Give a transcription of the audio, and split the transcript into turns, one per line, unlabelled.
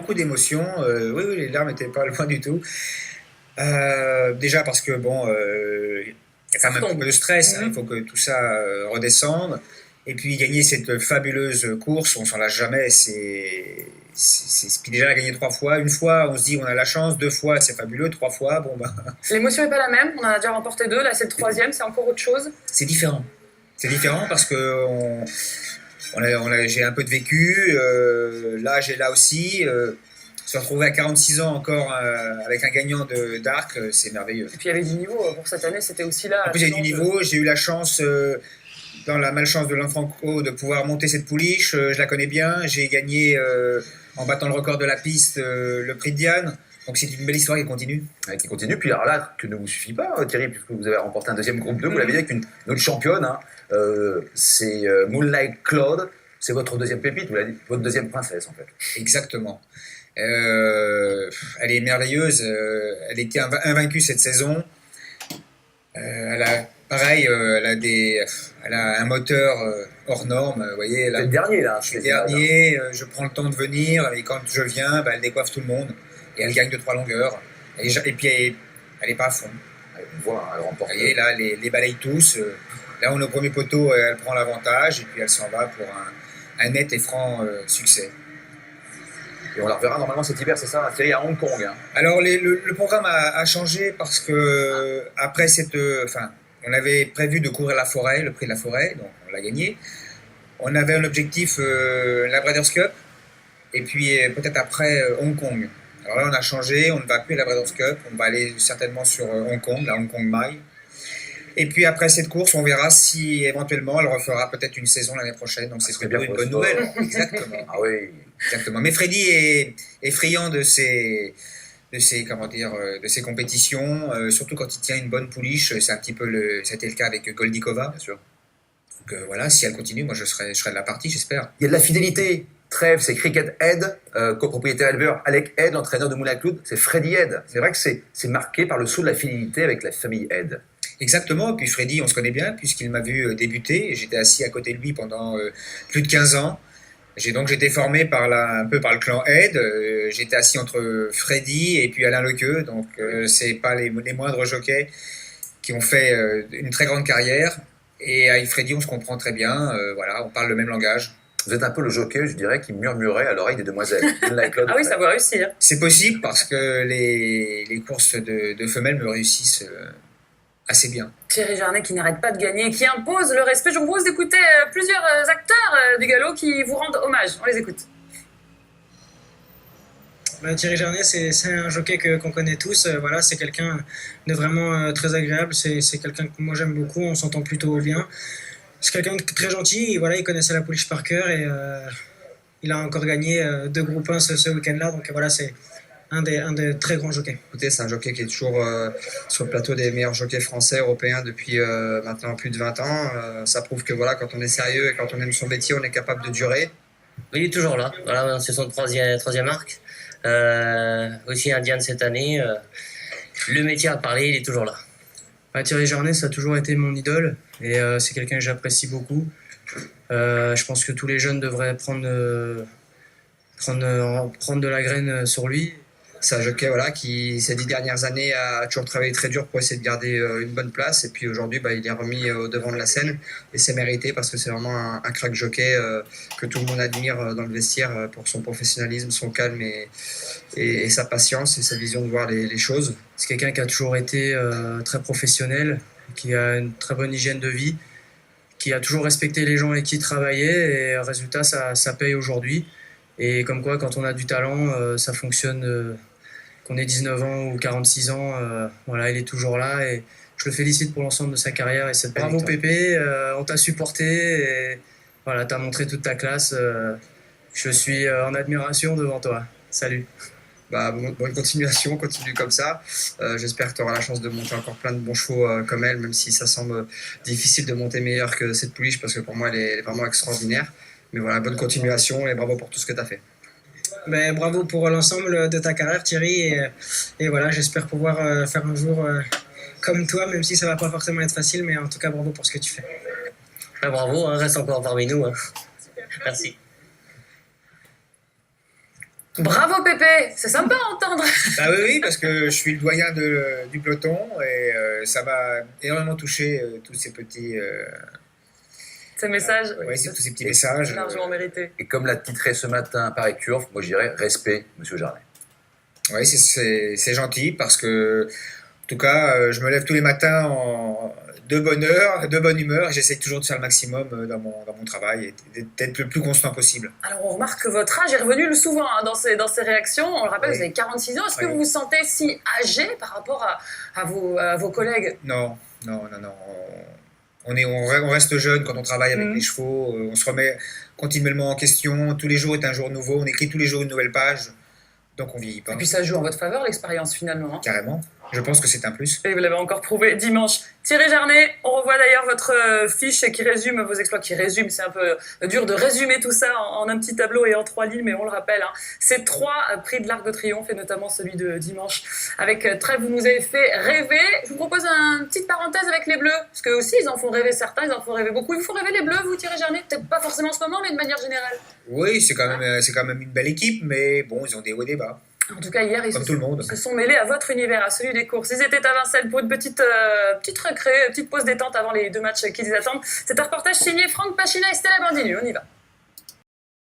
beaucoup d'émotions. Oui, oui, les larmes n'étaient pas loin du tout. Déjà parce que bon, il y a
Ça
quand même un petit peu
retombe.
de stress, hein, il
Mhm.
faut que tout ça redescende. Et puis gagner cette fabuleuse course, on s'en lâche jamais. Puis déjà gagner 3 fois, une fois on se dit on a la chance, 2 fois c'est fabuleux, 3 fois bon bah
L'émotion n'est pas la même. On en a déjà remporté deux. Là, c'est le troisième. C'est encore autre chose.
c'est différent. C'est différent parce que j'ai un peu de vécu, l'âge est là aussi. Se retrouver à 46 ans encore avec un gagnant d'arc, c'est merveilleux.
Et puis il y avait du niveau pour cette année. C'était aussi là.
En plus, j'ai du niveau, j'ai eu la chance, dans la malchance de Lanfranco, de pouvoir monter cette pouliche. Je la connais bien. J'ai gagné, en battant le record de la piste, le prix de Diane. Donc c'est une belle histoire qui continue.
Ouais, qui continue. Puis alors là, que ne vous suffit pas, Thierry, puisque vous avez remporté un deuxième groupe 2, vous l'avez dit avec une autre championne, hein, c'est Moonlight Cloud. C'est votre deuxième pépite, vous l'avez dit, votre deuxième princesse en fait.
Exactement. Elle est merveilleuse. Elle était invaincue cette saison. Pareil, elle a un moteur hors norme. Vous voyez,
C'est le dernier là.
je suis le dernier. Je prends le temps de venir et quand je viens, bah, elle décoiffe tout le monde et elle gagne de 3 longueurs. Et puis elle est pas à fond.
On voit, elle remporte.
Vous voyez, là, les balaye tous. Là, on est au premier poteau, elle prend l'avantage et puis elle s'en va pour un net et franc succès.
Et on la reverra normalement cet hiver, c'est ça, Thierry, à Hong Kong. Hein.
Alors le programme a changé parce que après on avait prévu de courir la forêt, le prix de la forêt, donc on l'a gagné. On avait un objectif, la Breeders' Cup, et puis peut-être après Hong Kong. Alors là on a changé, on ne va plus à la Breeders' Cup, on va aller certainement sur Hong Kong, la Hong Kong Mile. Et puis après cette course, on verra si éventuellement elle refera peut-être une saison l'année prochaine. Donc c'est plutôt une bonne nouvelle. Exactement.
Ah oui.
Exactement. Mais Freddy est friand de ses de ses compétitions, surtout quand il tient une bonne pouliche. C'est un petit peu c'était le cas avec Goldikova.
Bien sûr.
Donc voilà, si elle continue, moi je serai de la partie, j'espère.
Il y a de la fidélité. Trèves, c'est Cricket Head, copropriétaire éleveur Alec Head, l'entraîneur de Moulin Cloud, c'est Freddy Head. C'est vrai que c'est marqué par le sceau de la fidélité avec la famille Head.
Exactement, et puis Freddy, on se connaît bien, puisqu'il m'a vu débuter, et j'étais assis à côté de lui pendant plus de 15 ans. J'ai donc été formé un peu par le clan Head, j'étais assis entre Freddy et puis Alain Lequeux, donc c'est pas les moindres jockeys qui ont fait une très grande carrière, et avec Freddy on se comprend très bien, voilà, on parle le même langage.
Vous êtes un peu le jockey, je dirais, qui murmurait à l'oreille des demoiselles.
Ah oui, ça va réussir.
C'est possible parce que les courses de femelles me réussissent assez bien.
Thierry Jarnet qui n'arrête pas de gagner, qui impose le respect. Je vous propose d'écouter plusieurs acteurs du galop qui vous rendent hommage. On les écoute.
Thierry Jarnet, c'est un jockey qu'on connaît tous. Voilà, c'est quelqu'un de vraiment très agréable. C'est quelqu'un que moi j'aime beaucoup. On s'entend plutôt bien. C'est quelqu'un de très gentil. Et voilà, il connaissait la pouliche par cœur et il a encore gagné 2 groupes 1 ce week-end-là. Donc voilà, c'est un des très grands jockeys.
Écoutez, c'est un jockey qui est toujours sur le plateau des meilleurs jockeys français, européens depuis maintenant plus de 20 ans. Ça prouve que voilà, quand on est sérieux et quand on aime son métier, on est capable de durer.
Il est toujours là. Voilà, c'est son troisième arc. Aussi indien de cette année. Le métier à parler, il est toujours là.
Thierry Jarnet, ça a toujours été mon idole et c'est quelqu'un que j'apprécie beaucoup. Je pense que tous les jeunes devraient prendre de la graine sur lui.
C'est un jockey voilà, qui, ces 10 dernières années, a toujours travaillé très dur pour essayer de garder une bonne place. Et puis aujourd'hui, il est remis au devant de la scène. Et c'est mérité parce que c'est vraiment un crack jockey que tout le monde admire dans le vestiaire pour son professionnalisme, son calme et sa patience et sa vision de voir les choses.
C'est quelqu'un qui a toujours été très professionnel, qui a une très bonne hygiène de vie, qui a toujours respecté les gens avec qui il travaillait. Et résultat, ça paye aujourd'hui. Et comme quoi, quand on a du talent, ça fonctionne. Qu'on ait 19 ans ou 46 ans, voilà, il est toujours là. Et je le félicite pour l'ensemble de sa carrière. Et cette bravo Pépé, on t'a supporté. Et voilà, t'as montré toute ta classe. Je suis en admiration devant toi. Salut.
Bonne continuation, continue comme ça. J'espère que tu auras la chance de monter encore plein de bons chevaux comme elle, même si ça semble difficile de monter meilleur que cette pouliche, parce que pour moi, elle est vraiment extraordinaire. Mais voilà, bonne continuation et bravo pour tout ce que tu as fait.
Bravo pour l'ensemble de ta carrière, Thierry. Et voilà, j'espère pouvoir faire un jour comme toi, même si ça va pas forcément être facile, mais en tout cas, bravo pour ce que tu fais.
Bravo, reste encore parmi nous. Merci.
Bravo Pépé, c'est sympa à entendre.
Bah oui, oui, parce que je suis le doyen du peloton et ça m'a énormément touché, tous ces petits,
Ces messages,
ouais, tous ces petits messages.
largement mérités.
Et comme l'a titré ce matin Paris Curve, moi je dirais respect, monsieur Jarnet.
Oui, c'est gentil parce que, en tout cas, je me lève tous les matins de bonne heure, de bonne humeur et j'essaie toujours de faire le maximum dans mon travail et d'être le plus constant possible.
Alors on remarque que votre âge est revenu souvent hein, dans ces réactions. On le rappelle,
Oui.
vous avez 46 ans. Est-ce que
Oui.
vous vous sentez si âgé par rapport à vos collègues?
Non, non, non, non. On reste jeune quand on travaille avec
Mhm.
les chevaux, on se remet continuellement en question. Tous les jours est un jour nouveau, on écrit tous les jours une nouvelle page, donc on vieillit pas.
Et puis ça joue en votre faveur l'expérience finalement. Hein.
Carrément. Je pense que c'est un plus.
Et vous l'avez encore prouvé dimanche. Thierry Jarnet, on revoit d'ailleurs votre fiche qui résume vos exploits, qui résume, c'est un peu dur de résumer tout ça en un petit tableau et en 3 lignes, mais on le rappelle, hein, c'est 3 prix de l'Arc de Triomphe et notamment celui de dimanche. Avec Trèves, vous nous avez fait rêver. Je vous propose une petite parenthèse avec les Bleus, parce que aussi ils en font rêver certains, ils en font rêver beaucoup. Ils vous font rêver les Bleus, vous Thierry Jarnet? Peut-être pas forcément en ce moment, mais de manière générale.
Oui, c'est quand même une belle équipe, mais bon, ils ont des hauts et des bas,
En tout cas, hier,
comme tout le monde.
se sont mêlés à votre univers, à celui des courses. Ils étaient à Vincennes pour une petite récré, petite pause détente avant les 2 matchs qu'ils attendent. C'est un reportage signé Franck Pachina et Stella Bandini. On y va.